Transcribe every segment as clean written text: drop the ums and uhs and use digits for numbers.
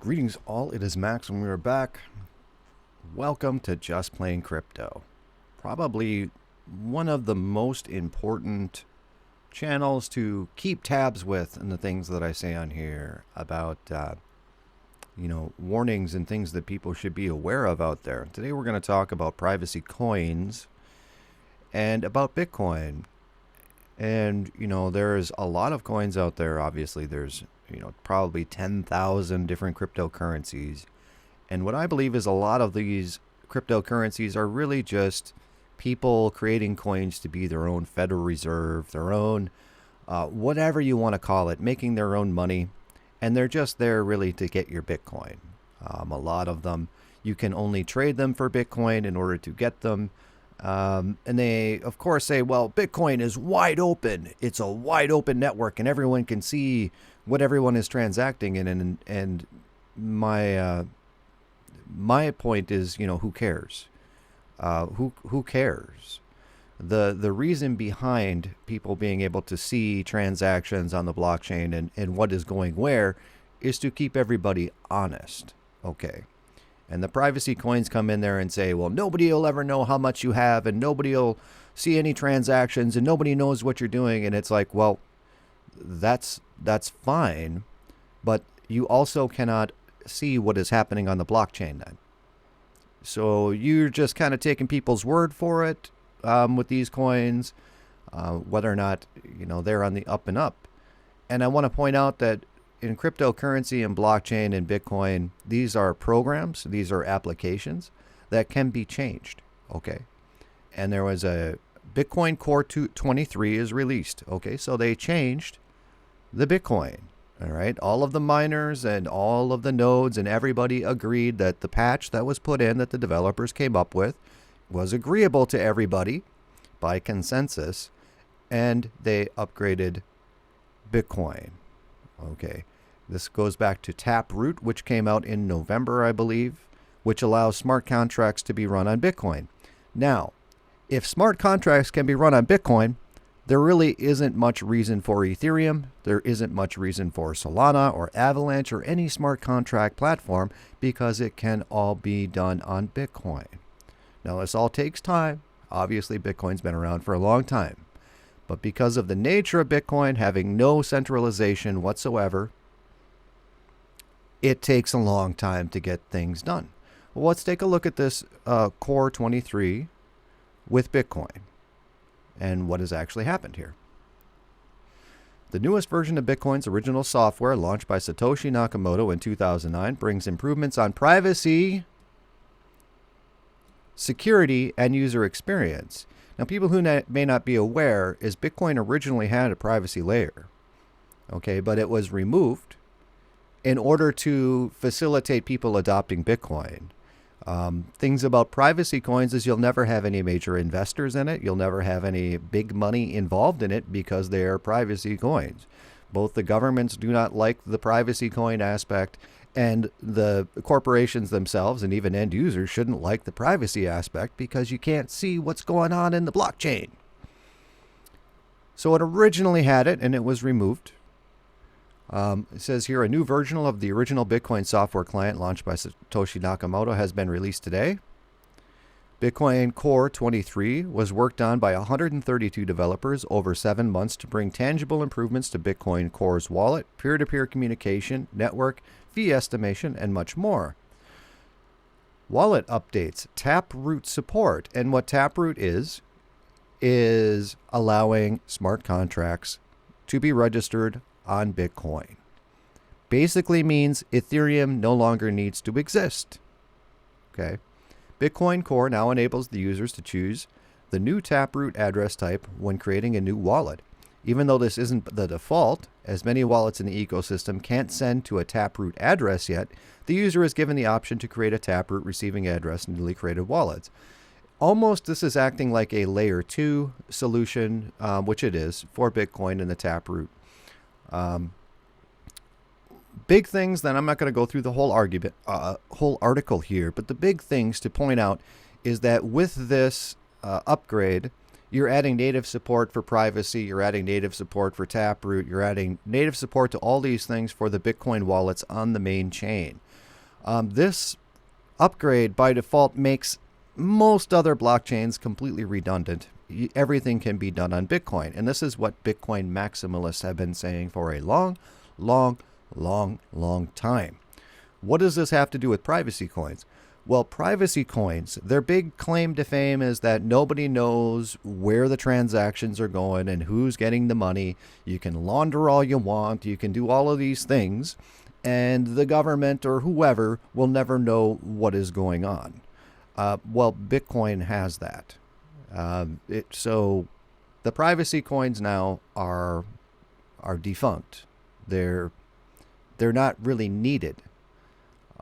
Greetings all, it is Max and we are back. Welcome to Just Plain Crypto. Probably one of the most important channels to keep tabs with and the things that I say on here about, warnings and things that people should be aware of out there. Today we're going to talk about privacy coins and about Bitcoin. And, there's a lot of coins out there. Obviously, there's probably 10,000 different cryptocurrencies. And what I believe is a lot of these cryptocurrencies are really just people creating coins to be their own Federal Reserve, their own, whatever you want to call it, making their own money. And they're just there really to get your Bitcoin. A lot of them, you can only trade them for Bitcoin in order to get them. And they, of course, say, well, Bitcoin is wide open. It's a wide open network and everyone can see what everyone is transacting in. And my point is, who cares? Who cares? The reason behind people being able to see transactions on the blockchain and what is going where is to keep everybody honest. Okay. And the privacy coins come in there and say, well, nobody will ever know how much you have and nobody will see any transactions and nobody knows what you're doing. And it's like, well, that's fine. But you also cannot see what is happening on the blockchain then. So you're just kind of taking people's word for it with these coins, whether or not, they're on the up and up. And I want to point out that in cryptocurrency and blockchain and Bitcoin, these are programs, these are applications that can be changed, okay? And there was a Bitcoin Core 23 is released, okay? So they changed the Bitcoin, all right? All of the miners and all of the nodes and everybody agreed that the patch that was put in that the developers came up with was agreeable to everybody by consensus, and they upgraded Bitcoin, okay? This goes back to Taproot, which came out in November, I believe, which allows smart contracts to be run on Bitcoin. Now, if smart contracts can be run on Bitcoin, there really isn't much reason for Ethereum. There isn't much reason for Solana or Avalanche or any smart contract platform because it can all be done on Bitcoin. Now, this all takes time. Obviously, Bitcoin's been around for a long time. But because of the nature of Bitcoin having no centralization whatsoever, it takes a long time to get things done. Well, let's take a look at this Core 23 with Bitcoin and what has actually happened here. The newest version of Bitcoin's original software, launched by Satoshi Nakamoto in 2009, brings improvements on privacy, security, and user experience. Now, people who may not be aware is Bitcoin originally had a privacy layer, okay, but it was removed in order to facilitate people adopting Bitcoin. Things about privacy coins is you'll never have any major investors in it. You'll never have any big money involved in it because they are privacy coins. Both the governments do not like the privacy coin aspect, and the corporations themselves and even end users shouldn't like the privacy aspect because you can't see what's going on in the blockchain. So it originally had it and it was removed. It says here, a new version of the original Bitcoin software client launched by Satoshi Nakamoto has been released today. Bitcoin Core 23 was worked on by 132 developers over 7 months to bring tangible improvements to Bitcoin Core's wallet, peer-to-peer communication, network, fee estimation, and much more. Wallet updates, Taproot support. And what Taproot is allowing smart contracts to be registered on Bitcoin. Basically means Ethereum no longer needs to exist. Okay. Bitcoin Core now enables the users to choose the new Taproot address type when creating a new wallet. Even though this isn't the default, as many wallets in the ecosystem can't send to a Taproot address yet, the user is given the option to create a Taproot receiving address in newly created wallets. Almost this is acting like a layer 2 solution, which it is, for Bitcoin and the Taproot. Big things, then I'm not going to go through the whole argument, whole article here, but the big things to point out is that with this upgrade, You're adding native support for privacy. You're adding native support for Taproot. You're adding native support to all these things for the Bitcoin wallets on the main chain. This upgrade by default makes most other blockchains completely redundant. Everything can be done on Bitcoin. And this is what Bitcoin maximalists have been saying for a long, long, long time. What does this have to do with privacy coins? Well, privacy coins, their big claim to fame is that nobody knows where the transactions are going and who's getting the money. You can launder all you want. You can do all of these things. And the government or whoever will never know what is going on. Well, Bitcoin has that. So the privacy coins now are defunct. They're not really needed.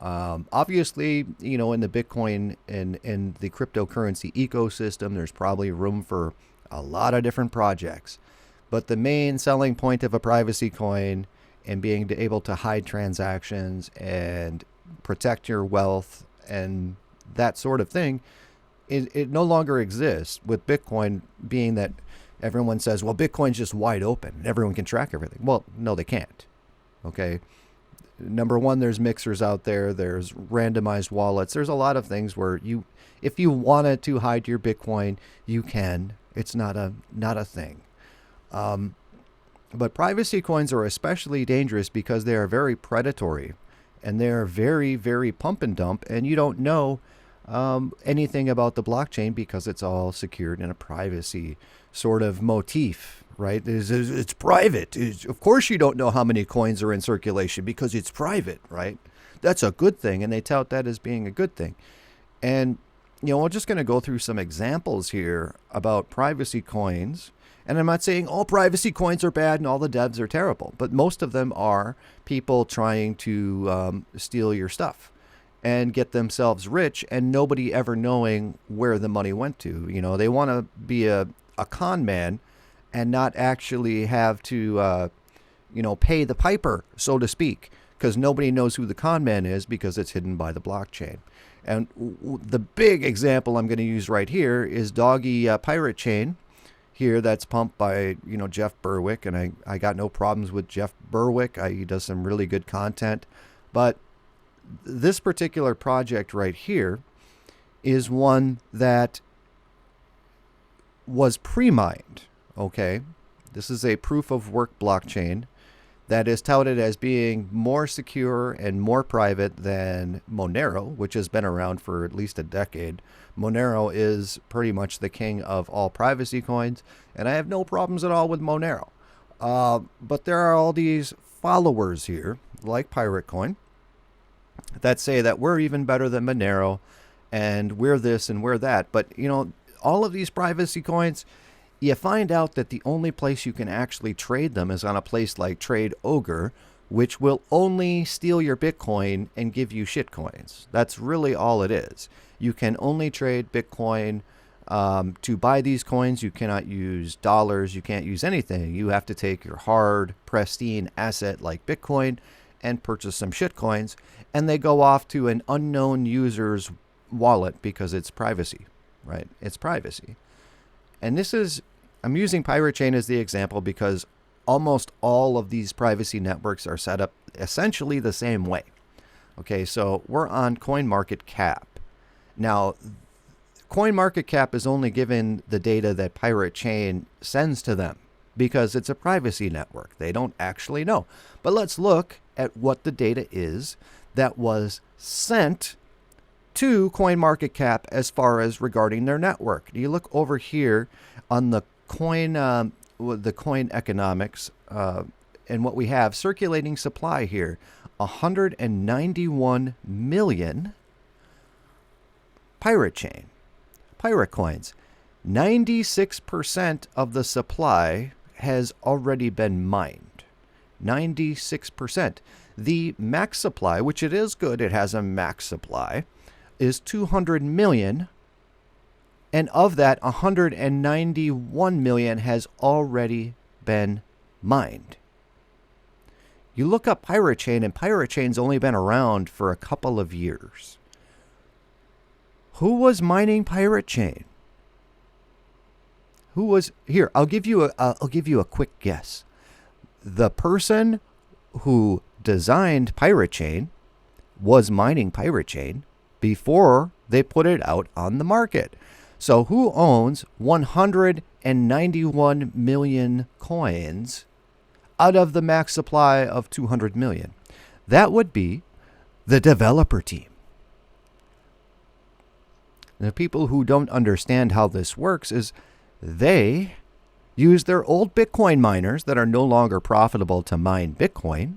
Obviously, in the Bitcoin and in the cryptocurrency ecosystem, there's probably room for a lot of different projects. But the main selling point of a privacy coin and being able to hide transactions and protect your wealth and that sort of thing, it no longer exists, with Bitcoin being that everyone says, well, Bitcoin's just wide open and everyone can track everything. Well, no, they can't. Okay. Number one, there's mixers out there. There's randomized wallets. There's a lot of things where if you wanted to hide your Bitcoin, you can. It's not a thing. But privacy coins are especially dangerous because they are very predatory and they're very, very pump and dump. And you don't know anything about the blockchain because it's all secured in a privacy sort of motif. Right? It's private. Of course you don't know how many coins are in circulation because it's private, right? That's a good thing, and they tout that as being a good thing. And, we're just going to go through some examples here about privacy coins. And I'm not saying all privacy coins are bad and all the devs are terrible, but most of them are people trying to steal your stuff and get themselves rich and nobody ever knowing where the money went to. They want to be a con man and not actually have to, pay the piper, so to speak, because nobody knows who the con man is because it's hidden by the blockchain. And the big example I'm going to use right here is Doggy Pirate Chain here that's pumped by, Jeff Berwick. And I got no problems with Jeff Berwick. He does some really good content. But this particular project right here is one that was pre-mined. Okay, this is a proof of work blockchain that is touted as being more secure and more private than Wownero, which has been around for at least a decade. Wownero is pretty much the king of all privacy coins, and I have no problems at all with Wownero. But there are all these followers here, like Pirate Coin, that say that we're even better than Wownero, and we're this and we're that. But, all of these privacy coins, you find out that the only place you can actually trade them is on a place like Trade Ogre, which will only steal your Bitcoin and give you shitcoins. That's really all it is. You can only trade Bitcoin to buy these coins. You cannot use dollars. You can't use anything. You have to take your hard, pristine asset like Bitcoin and purchase some shitcoins, and they go off to an unknown user's wallet because it's privacy, right? It's privacy. And I'm using Pirate Chain as the example because almost all of these privacy networks are set up essentially the same way. Okay, so we're on CoinMarketCap. Now, CoinMarketCap is only given the data that Pirate Chain sends to them because it's a privacy network. They don't actually know. But let's look at what the data is that was sent to CoinMarketCap as far as regarding their network. You look over here on the coin economics, and what we have circulating supply here, 191 million pirate coins. 96% of the supply has already been mined. 96%. The max supply, which it is good, it has a max supply, is 200 million. And of that, 191 million has already been mined. You look up Pirate Chain, and Pirate Chain's only been around for a couple of years. Who was mining Pirate Chain? Who was here? I'll give you a quick guess. The person who designed Pirate Chain was mining Pirate Chain before they put it out on the market. So who owns 191 million coins out of the max supply of 200 million? That would be the developer team. The people who don't understand how this works is they use their old Bitcoin miners that are no longer profitable to mine Bitcoin,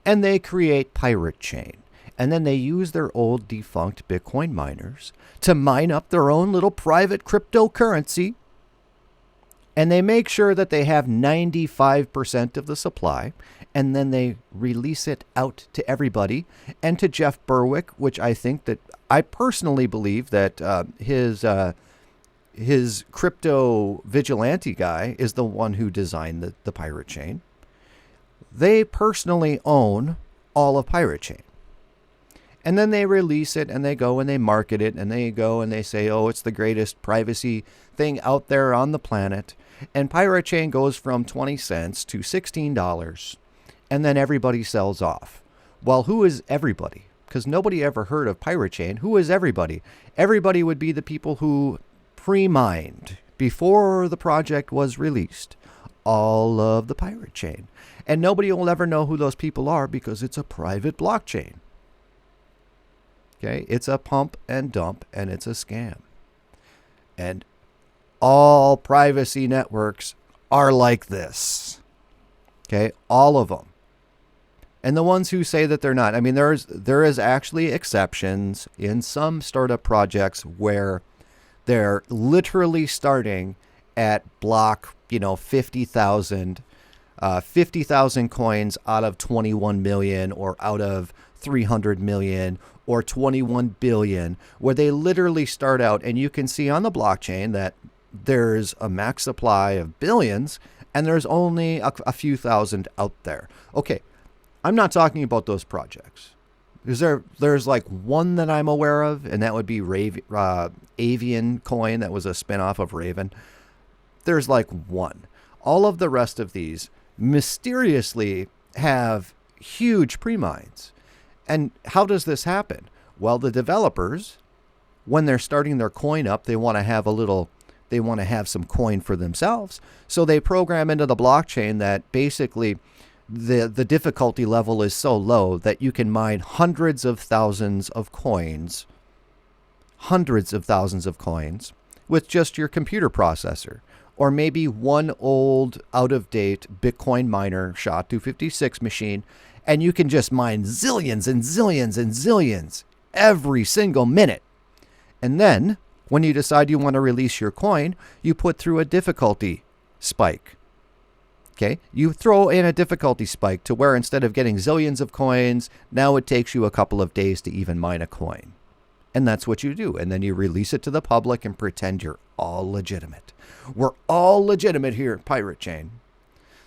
and they create Pirate Chain. And then they use their old defunct Bitcoin miners to mine up their own little private cryptocurrency. And they make sure that they have 95% of the supply. And then they release it out to everybody and to Jeff Berwick, which I personally believe that his crypto vigilante guy is the one who designed the Pirate Chain. They personally own all of Pirate Chain. And then they release it and they go and they market it and they go and they say, oh, it's the greatest privacy thing out there on the planet. And Pirate Chain goes from 20 cents to $16. And then everybody sells off. Well, who is everybody? Because nobody ever heard of Pirate Chain. Who is everybody? Everybody would be the people who pre-mined before the project was released all of the Pirate Chain. And nobody will ever know who those people are because it's a private blockchain. Okay, it's a pump and dump, and it's a scam. And all privacy networks are like this. Okay, all of them. And the ones who say that they're not, I mean, there is actually exceptions in some startup projects where they're literally starting at block, 50,000 coins out of 21 million or out of 300 million or 21 billion, where they literally start out, and you can see on the blockchain that there's a max supply of billions and there's only a few thousand out there. Okay, I'm not talking about those projects. There's like one that I'm aware of, and that would be Avian Coin. That was a spinoff of Raven. There's like one. All of the rest of these mysteriously have huge pre-mines. And how does this happen? Well, the developers, when they're starting their coin up, they want to have some coin for themselves. So they program into the blockchain that basically the difficulty level is so low that you can mine hundreds of thousands of coins with just your computer processor, or maybe one old out-of-date Bitcoin miner SHA-256 machine, and you can just mine zillions and zillions and zillions every single minute. And then when you decide you want to release your coin, you put through a difficulty spike. Okay, you throw in a difficulty spike to where instead of getting zillions of coins, now it takes you a couple of days to even mine a coin. And that's what you do. And then you release it to the public and pretend you're all legitimate. We're all legitimate here at Pirate Chain.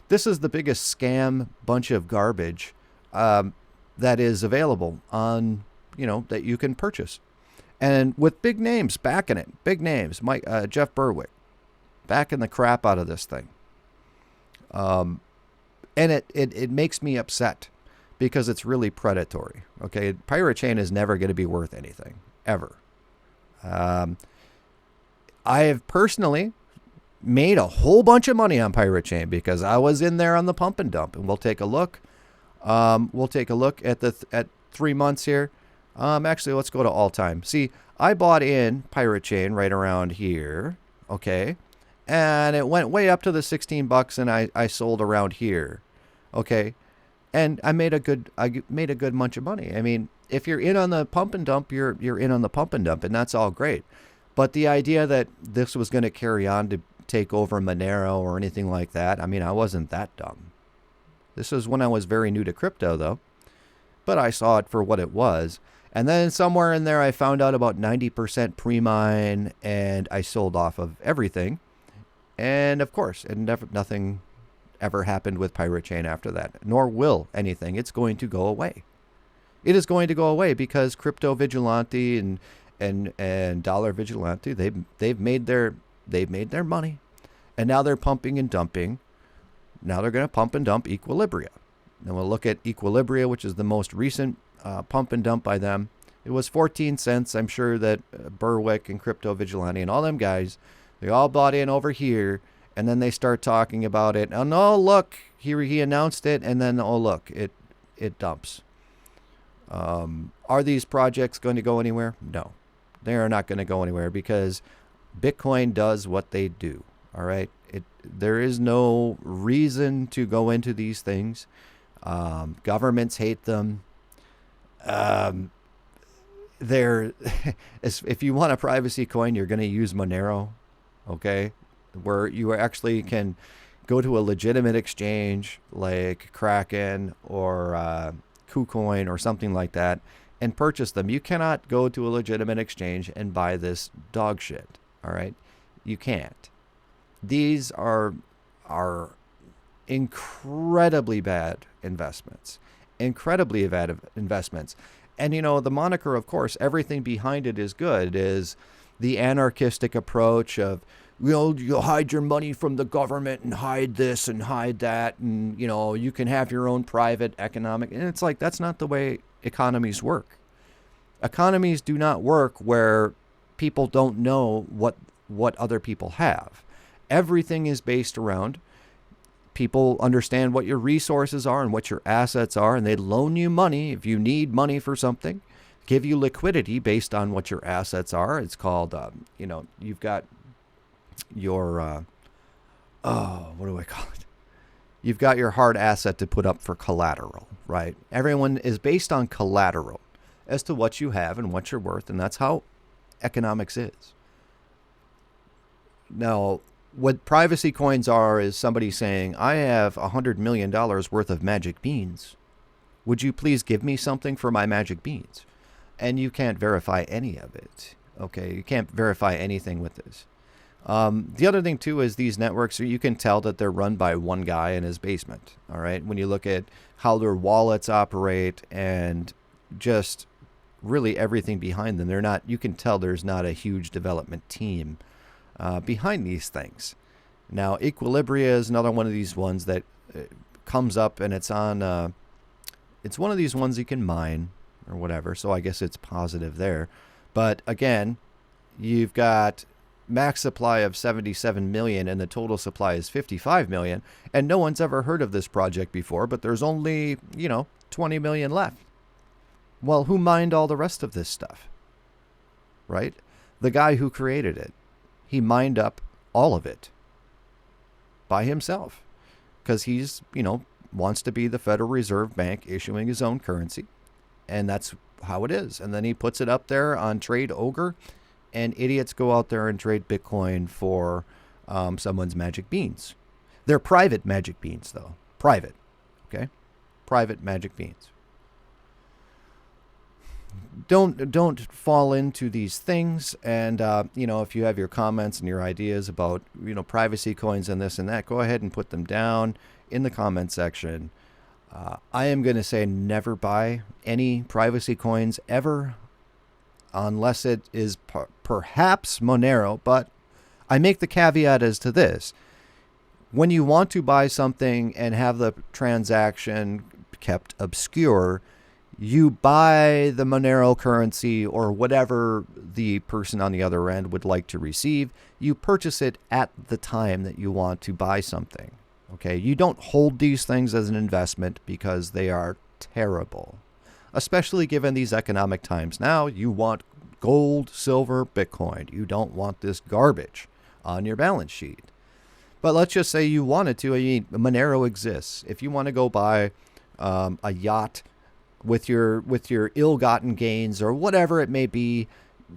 This is the biggest scam bunch of garbage that is available on, that you can purchase. And with big names backing it. Big names. Jeff Berwick backing the crap out of this thing. And it makes me upset because it's really predatory. Okay, Pirate Chain is never going to be worth anything, ever. I have personally made a whole bunch of money on Pirate Chain because I was in there on the pump and dump, and we'll take a look. We'll take a look at 3 months here. Actually, let's go to all time. See, I bought in Pirate Chain right around here. Okay. And it went way up to the $16, and I sold around here, okay, and I made a good bunch of money. I mean, if you're in on the pump and dump, you're in on the pump and dump, and that's all great. But the idea that this was going to carry on to take over Monero or anything like that, I mean, I wasn't that dumb. This was when I was very new to crypto, though, but I saw it for what it was. And then somewhere in there, I found out about 90% pre-mine, and I sold off of everything. And of course, nothing ever happened with Pirate Chain after that, nor will anything. It's going to go away. It is going to go away because Crypto Vigilante and Dollar Vigilante, they've made their money. And now they're pumping and dumping. Now they're going to pump and dump Equilibria. Then we'll look at Equilibria, which is the most recent pump and dump by them. It was 14 cents. I'm sure that Berwick and Crypto Vigilante and all them guys, they all bought in over here. And then they start talking about it. Oh, no, look, he announced it. And then, oh, look, it dumps. Are these projects going to go anywhere? No, they are not going to go anywhere because Bitcoin does what they do. All right. There is no reason to go into these things. Governments hate them. If you want a privacy coin, you're going to use Wownero. Okay. Where you actually can go to a legitimate exchange like Kraken or KuCoin or something like that and purchase them. You cannot go to a legitimate exchange and buy this dog shit. All right. You can't. These are incredibly bad investments. Incredibly bad investments. And, you know, the moniker, of course, everything behind it is good, is the anarchistic approach of, you know, you'll hide your money from the government and hide this and hide that. And, you know, you can have your own private economic. And it's like, that's not the way economies work. Economies do not work where people don't know what other people have. Everything is based around people understand what your resources are and what your assets are, and they loan you money if you need money for something, give you liquidity based on what your assets are. It's called, you know, you've got your, what do I call it? You've got your hard asset to put up for collateral, right? Everyone is based on collateral as to what you have and what you're worth, and that's how economics is. Now, what privacy coins are is somebody saying, I have $100 million worth of magic beans. Would you please give me something for my magic beans? And you can't verify any of it. Okay, you can't verify anything with this. The other thing, too, is these networks, you can tell that they're run by one guy in his basement. All right, when you look at how their wallets operate and just really everything behind them, they're not. You can tell there's not a huge development team behind these things. Now, Equilibria is another one of these ones that comes up, and it's on. It's one of these ones you can mine or whatever. So I guess it's positive there. But again, you've got max supply of 77 million, and the total supply is 55 million. And no one's ever heard of this project before, but there's only 20 million left. Well, who mined all the rest of this stuff? Right? The guy who created it. He mined up all of it by himself because he's, wants to be the Federal Reserve Bank issuing his own currency. And that's how it is. And then he puts it up there on Trade Ogre, and idiots go out there and trade Bitcoin for someone's magic beans. They're private magic beans, though. Private. Okay? Private magic beans. Don't fall into these things. And, if you have your comments and your ideas about, privacy coins and this and that, go ahead and put them down in the comment section. I am going to say never buy any privacy coins ever, unless it is perhaps Wownero. But I make the caveat as to this. When you want to buy something and have the transaction kept obscure, you buy the Wownero currency or whatever the person on the other end would like to receive. You purchase it at the time that you want to buy something. Okay, you don't hold these things as an investment because they are terrible, especially given these economic times. Now you want gold, silver, Bitcoin. You don't want this garbage on your balance sheet. But let's just say you wanted to. I mean, Wownero exists. If you want to go buy a yacht with your ill-gotten gains or whatever it may be,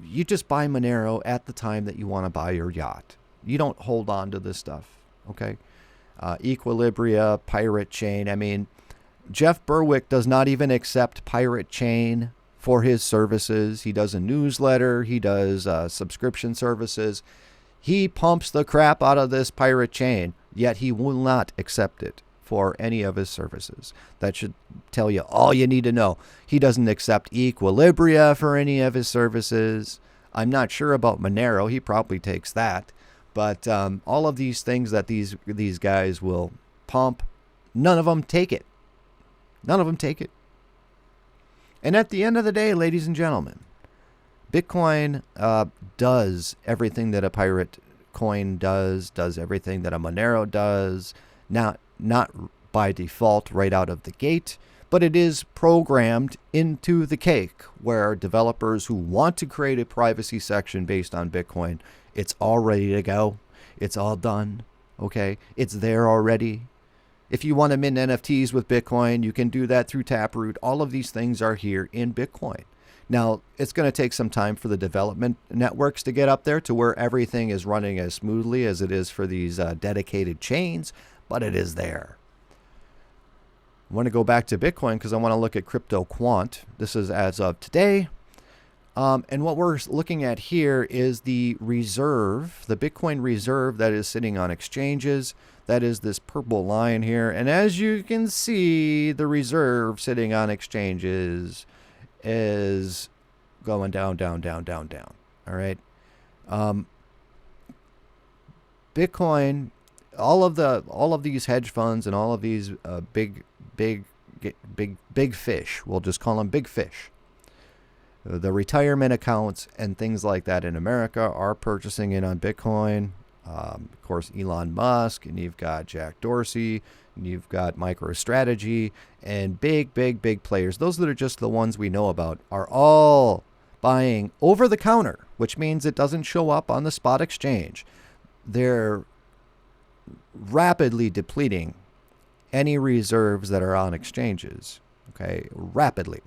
you just buy Wownero at the time that you want to buy your yacht. You don't hold on to this stuff, okay? Equilibria, Pirate Chain. I mean, Jeff Berwick does not even accept Pirate Chain for his services. He does a newsletter. He does subscription services. He pumps the crap out of this Pirate Chain, yet he will not accept it for any of his services. That should tell you all you need to know. He doesn't accept Equilibria for any of his services. I'm not sure about Wownero. He probably takes that. But all of these things that these guys will pump, none of them take it. None of them take it. And at the end of the day, ladies and gentlemen, Bitcoin does everything that a pirate coin does everything that a Monero does, not by default right out of the gate, but it is programmed into the cake where developers who want to create a privacy section based on Bitcoin, it's all ready to go. It's all done. Okay? It's there already. If you want to mint NFTs with Bitcoin, you can do that through Taproot. All of these things are here in Bitcoin. Now, it's going to take some time for the development networks to get up there to where everything is running as smoothly as it is for these dedicated chains, but it is there. I want to go back to Bitcoin because I want to look at crypto Quant. This is as of today. And what we're looking at here is the reserve, the Bitcoin reserve that is sitting on exchanges. That is this purple line here. And as you can see, the reserve sitting on exchanges is going down, down, down, down, down. All right. Bitcoin, all of these hedge funds and all of these big fish, we'll just call them big fish. The retirement accounts and things like that in America are purchasing in on Bitcoin. Of course, Elon Musk, and you've got Jack Dorsey, and you've got MicroStrategy, and big players. Those that are just the ones we know about are all buying over the counter, which means it doesn't show up on the spot exchange. They're rapidly depleting any reserves that are on exchanges. Okay, rapidly.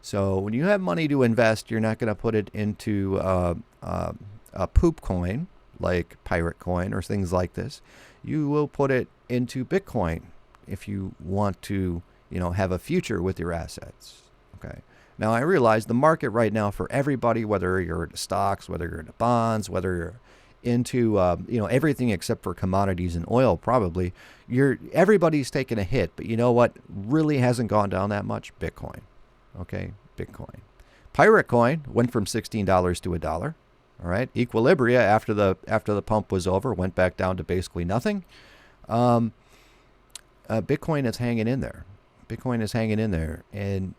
So when you have money to invest, you're not going to put it into a poop coin like Pirate Coin or things like this. You will put it into Bitcoin if you want to, have a future with your assets. Okay. Now I realize the market right now for everybody, whether you're into stocks, whether you're into bonds, whether you're into everything except for commodities and oil, probably everybody's taking a hit. But you know what really hasn't gone down that much? Bitcoin. Okay, Bitcoin. Pirate Coin went from $16 to $1. All right, Equilibria after the pump was over went back down to basically nothing. Bitcoin is hanging in there. Bitcoin is hanging in there, and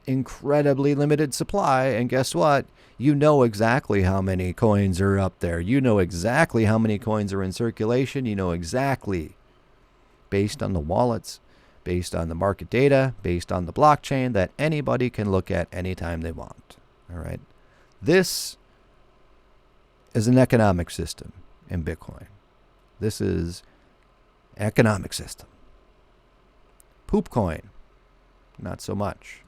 incredibly limited supply. And guess what? You know exactly how many coins are up there. You know exactly how many coins are in circulation. You know exactly, based on the wallets, based on the market data, based on the blockchain that anybody can look at anytime they want. All right. This is an economic system in Bitcoin. This is economic system. Poop coin, not so much.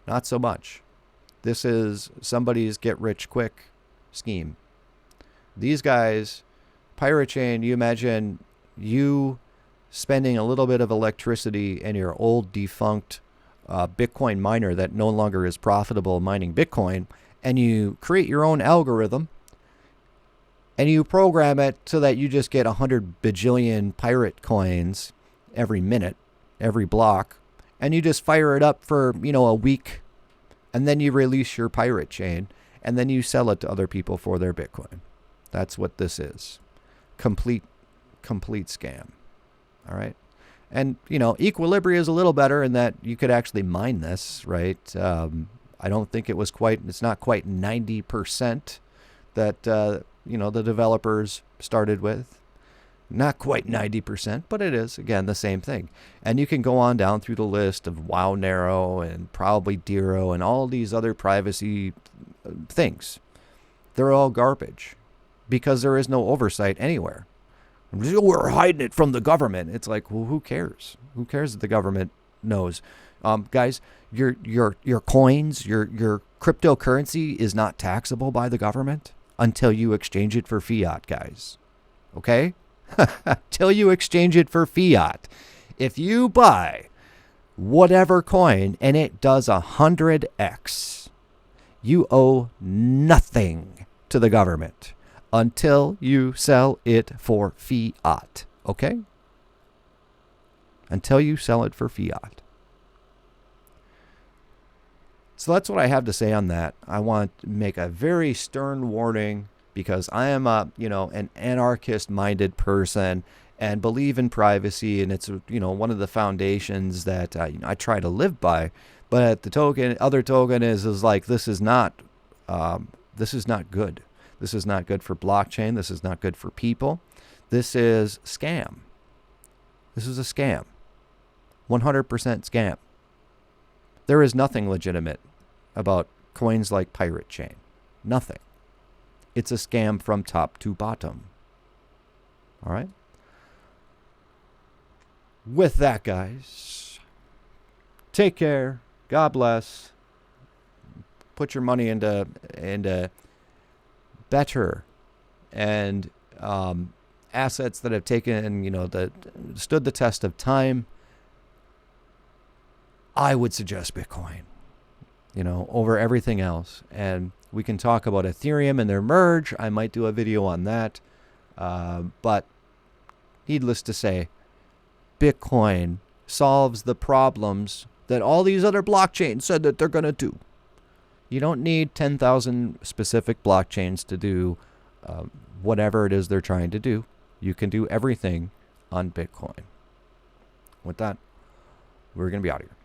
Not so much. This is somebody's get-rich-quick scheme. These guys, Pirate Chain, you imagine you spending a little bit of electricity in your old defunct Bitcoin miner that no longer is profitable mining Bitcoin, and you create your own algorithm, and you program it so that you just get 100 bajillion pirate coins every minute, every block, and you just fire it up for, a week, and then you release your pirate chain, and then you sell it to other people for their Bitcoin. That's what this is. Complete scam. All right. And, Equilibria is a little better in that you could actually mine this, right? I don't think it's not quite 90% that, the developers started with. Not quite 90%, but it is, again, the same thing. And you can go on down through the list of Wownero and probably Dero and all these other privacy things. They're all garbage because there is no oversight anywhere. We're hiding it from the government. It's like, well, who cares? Who cares if the government knows? Guys, your coins, your cryptocurrency is not taxable by the government until you exchange it for fiat, guys. Okay? Till you exchange it for fiat. If you buy whatever coin and it does 100x, you owe nothing to the government until you sell it for fiat. Okay? Until you sell it for fiat. So that's what I have to say on that. I want to make a very stern warning because I am an anarchist-minded person and believe in privacy, and it's one of the foundations that I try to live by. But the other token is like, this is not good. This is not good for blockchain. This is not good for people. This is scam. This is a scam. 100% scam. There is nothing legitimate about coins like Pirate Chain. Nothing. It's a scam from top to bottom. All right? With that, guys, take care. God bless. Put your money into better and assets that have taken, that stood the test of time. I would suggest Bitcoin, over everything else. And we can talk about Ethereum and their merge. I might do a video on that. But needless to say, Bitcoin solves the problems that all these other blockchains said that they're going to do. You don't need 10,000 specific blockchains to do whatever it is they're trying to do. You can do everything on Bitcoin. With that, we're going to be out of here.